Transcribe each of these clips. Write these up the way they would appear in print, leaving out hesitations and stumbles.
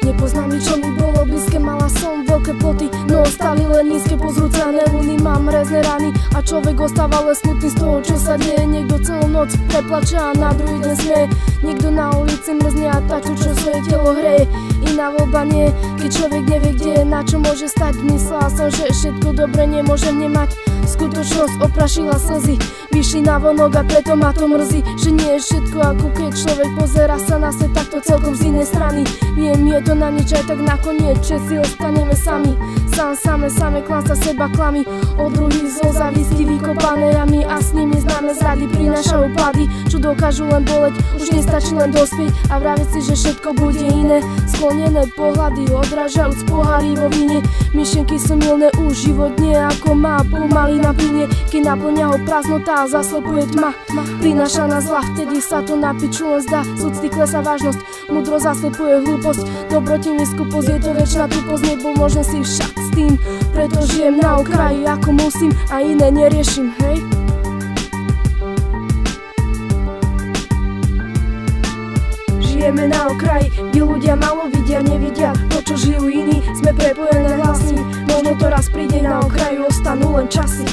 Nepoznám nič, čo mi bolo blízke, mala som veľké ploty, no ostali len nízke, pozrúcané luny, mám rezné rany a človek ostáva len smutný z toho, čo sa deje. Niekto celú noc preplače a na druhý deň smeje, niekto na ulici mrzne a takto, čo svoje telo hreje. Iná voľba nie, keď človek nevie, kde je, na čo môže stať. Myslela som, že všetko dobre nemôžem nemať, skutočnosť oprašila slzy, vyšli na vonok a preto ma to mrzí, že nie je všetko ako keď človek pozerá sa na svet takto celkom z inej strany. Viem, je to na nič, aj tak nakoniec všetci ostaneme sami. Same klam sa seba klamy, od druhých zo závisti vykopané ramy a s nimi známe zrady prinášajú pady, čo dokážu len boleť, už nestačí len dospieť a vraviť si, že všetko bude iné. Sklonené pohľady odrážajúc pohári vo víne, myšlienky sú milné, už život nie ako má, pomaly naplynie, keď naplňa ho prázdnota a zaslepuje tma. Prináša na zla, vtedy sa to na piču len zdá, súcty klesá vážnosť, múdro zaslepuje hlúposť, dobrotivý skúposť, je to večná tuposť, nebo môžem si však s tým, preto žijem na okraji ako musím a iné neriešim, hej. Žijeme na okraji, kde ľudia malo vidia, nevidia to, čo žijú iní, sme prepojené hlasy, možno to raz príde, na okraju ostanú len časy.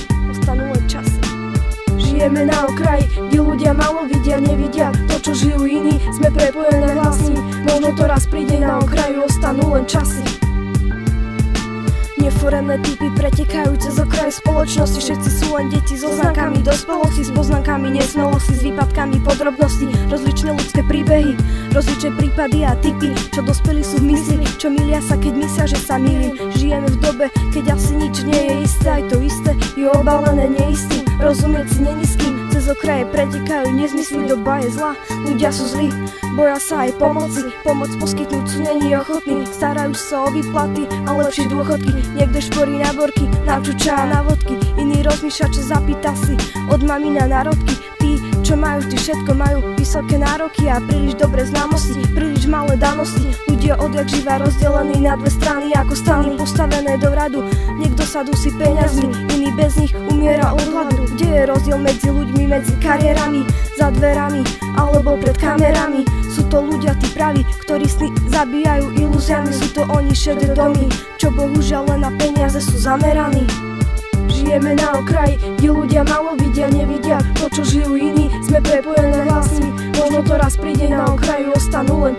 Žijeme na okraji, kde ľudia malo vidia, nevidia to, čo žijú iní, sme prepojené hlasy, možno to raz príde, na okraju ostanú len časy. Neforemné typy pretekajú cez okraj spoločnosti, všetci sú len deti so znakami dospelosti, s poznámkami nesmelosti, s výpadkami podrobností, rozličné ľudské príbehy, rozličné prípady a typy, čo dospelí sú v mysli, čo milia sa, keď myslia, že sa milím. Žijeme v dobe, keď asi nič nie je isté, aj to isté je obalené neistým, rozumieť si není s kým, cez okraje pretekajú nezmysly, doba je zlá, ľudia sú zlí, boja sa aj pomoci, pomoc poskytnúť sú není ochotní, starajú sa o výplaty a lepšie dôchodky. Niekto šporí na borky, navčučá na vodky, iný rozmýšľa, čo zapýta si od mamina národky. Tí, čo majú vždy všetko, majú vysoké nároky a príliš dobré známosti, príliš malé danosti. Ľudia odjak živa rozdelení na dve strany ako strany postavené do radu. Niekto sa dusí peňazmi, iný bez nich umiera od hladu. Kde je rozdiel medzi ľuďmi, medzi kariérami, za dverami alebo pred kamerami? Sú to ľudia tí praví, ktorí sny zabíjajú ilúziami, sú to oni šedé domy, čo bohužiaľ len na peniaze sú zameraní. Žijeme na okraji, kde ľudia malo vidia, nevidia to, čo žijú iní, sme prepojené hlasy, možno to raz príde, na okraju ostanú len